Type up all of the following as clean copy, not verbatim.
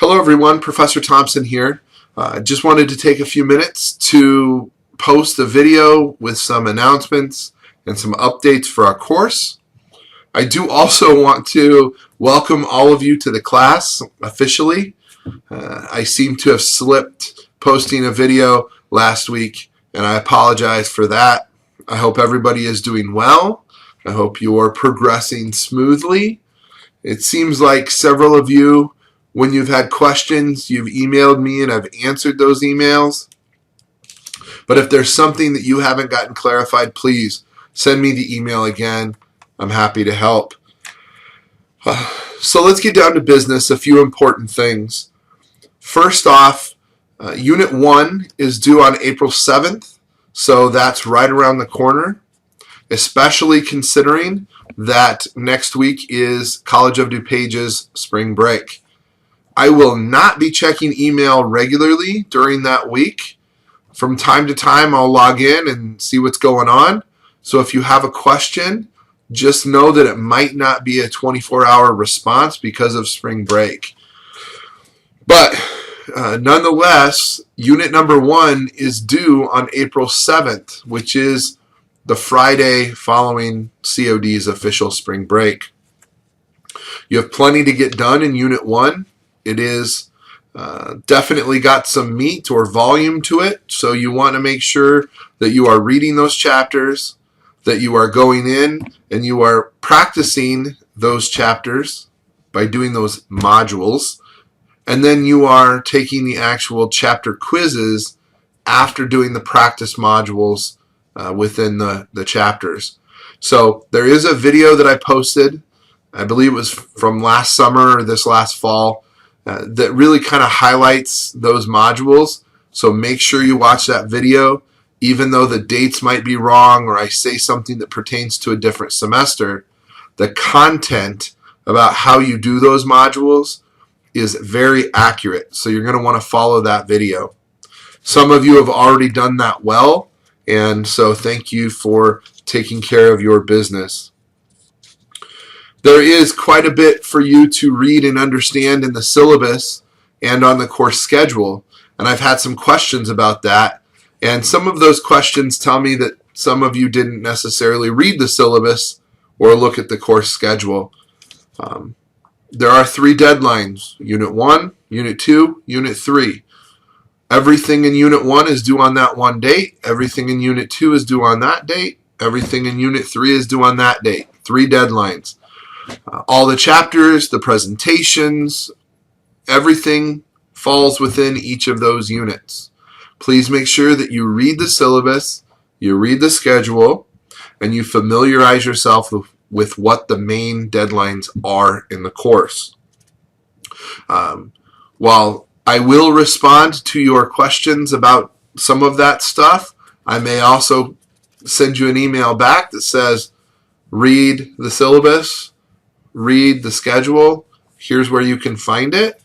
Hello everyone, Professor Thompson here. Just wanted to take a few minutes to post a video with some announcements and some updates for our course. I do also want to welcome all of you to the class officially. I seem to have slipped posting a video last week, and I apologize for that. I hope everybody is doing well. I hope you are progressing smoothly. It seems like several of you, when you've had questions, you've emailed me and I've answered those emails. But if there's something that you haven't gotten clarified, please send me the email again. I'm happy to help. So let's get down to business, a few important things. First off, Unit 1 is due on April 7th, so that's right around the corner, especially considering that next week is College of DuPage's spring break. I will not be checking email regularly during that week. From time to time, I'll log in and see what's going on. So if you have a question, just know that it might not be a 24-hour response because of spring break. But nonetheless, Unit number 1 is due on April 7th, which is the Friday following COD's official spring break. You have plenty to get done in Unit 1. It is definitely got some meat or volume to it, so you want to make sure that you are reading those chapters, that you are going in and you are practicing those chapters by doing those modules, and then you are taking the actual chapter quizzes after doing the practice modules within the chapters. So there is a video that I posted, I believe it was from last summer or this last fall, that really kind of highlights those modules. So make sure you watch that video, even though the dates might be wrong or I say something that pertains to a different semester. The content about how you do those modules is very accurate, so you're going to want to follow that video. Some of you have already done that well, and so thank you for taking care of your business. There is quite a bit for you to read and understand in the syllabus and on the course schedule, and I've had some questions about that, and some of those questions tell me that some of you didn't necessarily read the syllabus or look at the course schedule. There are 3 deadlines: Unit 1, Unit 2, Unit 3. Everything in Unit 1 is due on that one date. Everything in Unit 2 is due on that date. Everything in Unit 3 is due on that date. 3 deadlines. All the chapters, the presentations, everything falls within each of those units. Please make sure that you read the syllabus, you read the schedule, and you familiarize yourself with what the main deadlines are in the course. While I will respond to your questions about some of that stuff, I may also send you an email back that says, read the syllabus, read the schedule, here's where you can find it.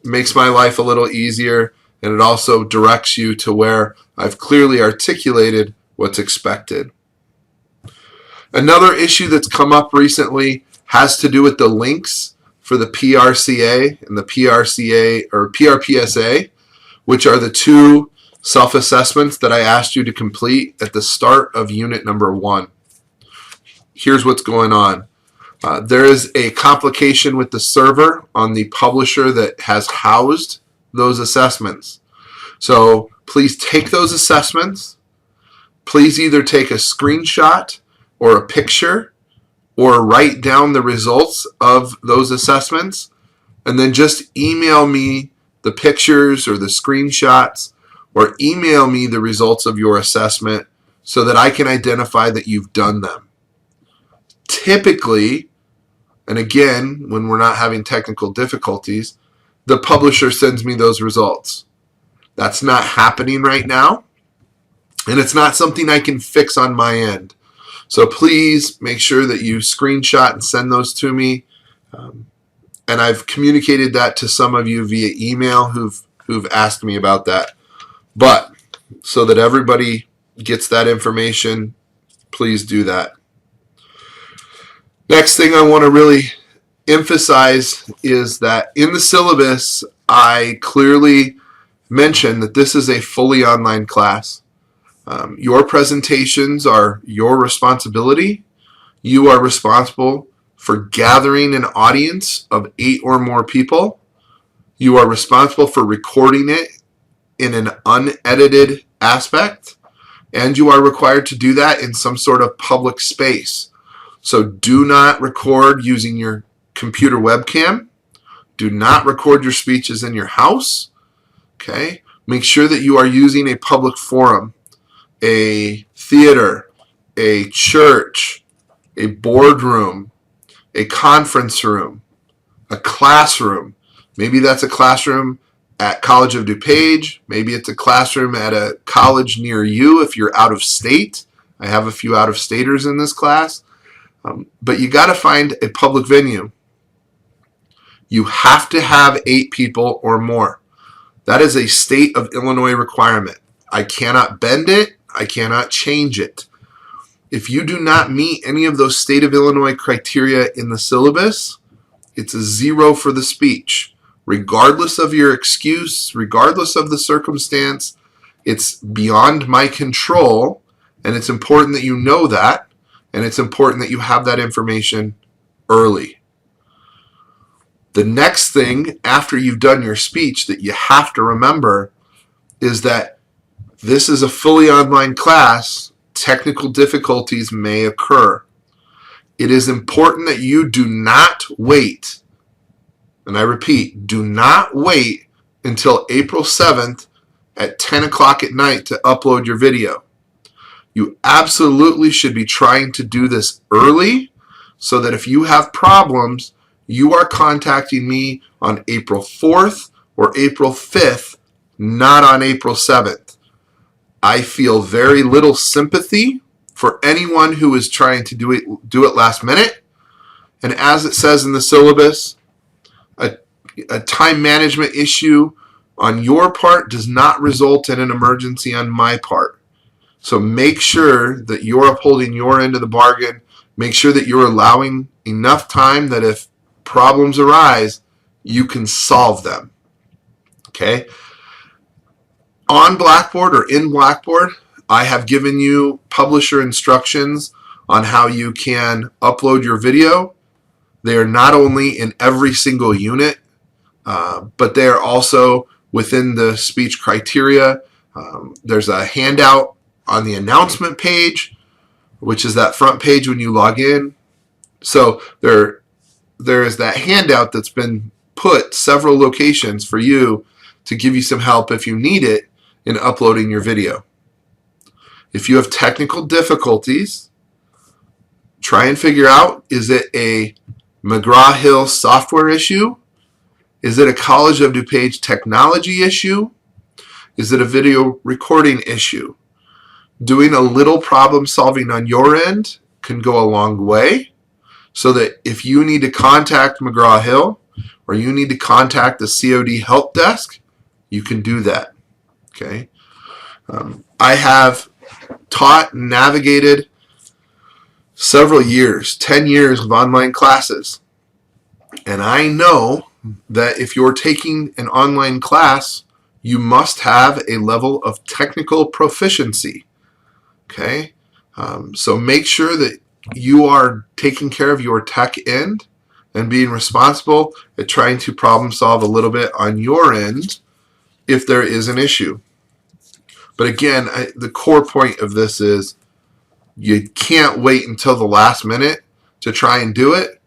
Makes my life a little easier, and it also directs you to where I've clearly articulated what's expected. Another issue that's come up recently has to do with the links for the PRCA and the PRPSA, which are the 2 self-assessments that I asked you to complete at the start of Unit number 1. Here's what's going on. There is a complication with the server on the publisher that has housed those assessments. So please take those assessments. Please either take a screenshot or a picture or write down the results of those assessments, and then just email me the pictures or the screenshots, or email me the results of your assessment so that I can identify that you've done them. Typically, and again, when we're not having technical difficulties, the publisher sends me those results. That's not happening right now, and it's not something I can fix on my end. So please make sure that you screenshot and send those to me. And I've communicated that to some of you via email who've asked me about that. But so that everybody gets that information, please do that. Next thing I want to really emphasize is that in the syllabus, I clearly mention that this is a fully online class. Your presentations are your responsibility. You are responsible for gathering an audience of 8 or more people. You are responsible for recording it in an unedited aspect, and you are required to do that in some sort of public space. So do not record using your computer webcam. Do not record your speeches in your house. Okay? Make sure that you are using a public forum, a theater, a church, a boardroom, a conference room, a classroom. Maybe that's a classroom at College of DuPage. Maybe it's a classroom at a college near you if you're out of state. I have a few out-of-staters in this class. But you got to find a public venue. You have to have 8 people or more. That is a state of Illinois requirement. I cannot bend it. I cannot change it. If you do not meet any of those state of Illinois criteria in the syllabus, it's a 0 for the speech. Regardless of your excuse, regardless of the circumstance, it's beyond my control, and it's important that you know that. And it's important that you have that information early. The next thing after you've done your speech that you have to remember is that this is a fully online class. Technical difficulties may occur. It is important that you do not wait, and I repeat, do not wait until April 7th at 10 o'clock at night to upload your video. You absolutely should be trying to do this early so that if you have problems, you are contacting me on April 4th or April 5th, not on April 7th. I feel very little sympathy for anyone who is trying to do it last minute. And as it says in the syllabus, a time management issue on your part does not result in an emergency on my part. So make sure that you're upholding your end of the bargain. Make sure that you're allowing enough time that if problems arise, you can solve them. Okay? On Blackboard or in Blackboard, I have given you publisher instructions on how you can upload your video. They are not only in every single unit, but they are also within the speech criteria. There's a handout on the announcement page, which is that front page when you log in. So there is that handout that's been put several locations for you to give you some help if you need it in uploading your video. If you have technical difficulties, try and figure out, is it a McGraw-Hill software issue? Is it a College of DuPage technology issue? Is it a video recording issue? Doing a little problem solving on your end can go a long way, so that if you need to contact McGraw-Hill or you need to contact the COD help desk, you can do that. Okay. I have taught and navigated several years, 10 years of online classes. And I know that if you're taking an online class, you must have a level of technical proficiency. Okay, so make sure that you are taking care of your tech end and being responsible at trying to problem solve a little bit on your end if there is an issue. But again, the core point of this is you can't wait until the last minute to try and do it,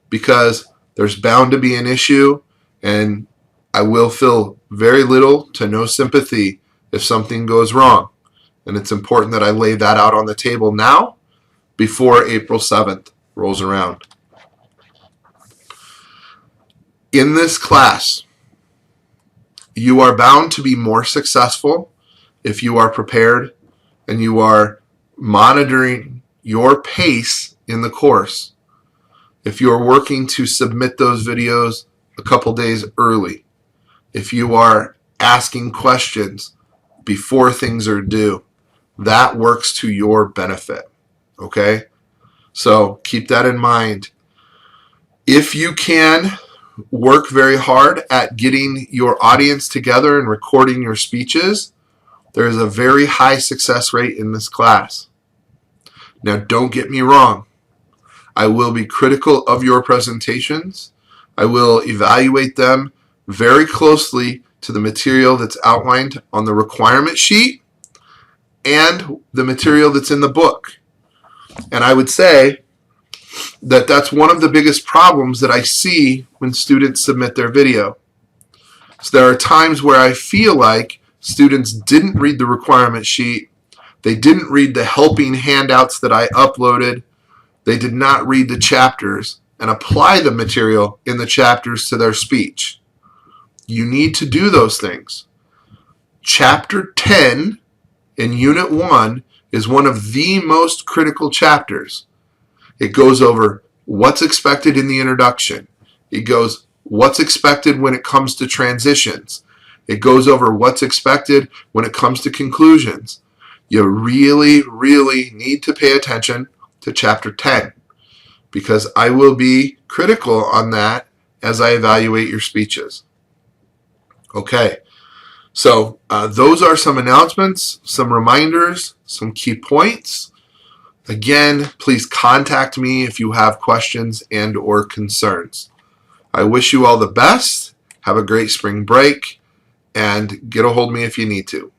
because there's bound to be an issue, and I will feel very little to no sympathy if something goes wrong. And it's important that I lay that out on the table now before April 7th rolls around. In this class, you are bound to be more successful if you are prepared and you are monitoring your pace in the course. If you are working to submit those videos a couple days early, if you are asking questions before things are due, that works to your benefit. Okay? So keep that in mind. If you can work very hard at getting your audience together and recording your speeches, there is a very high success rate in this class. Now, don't get me wrong. I will be critical of your presentations. I will evaluate them very closely to the material that's outlined on the requirement sheet and the material that's in the book. And I would say that that's one of the biggest problems that I see when students submit their video. So there are times where I feel like students didn't read the requirement sheet, they didn't read the helping handouts that I uploaded, they did not read the chapters and apply the material in the chapters to their speech. You need to do those things. Chapter 10 in Unit 1 is one of the most critical chapters. It goes over what's expected in the introduction. It goes what's expected when it comes to transitions. It goes over what's expected when it comes to conclusions. You really, really need to pay attention to Chapter 10 because I will be critical on that as I evaluate your speeches. Okay, so those are some announcements, some reminders, some key points. Again, please contact me if you have questions and or concerns. I wish you all the best. Have a great spring break and get a hold of me if you need to.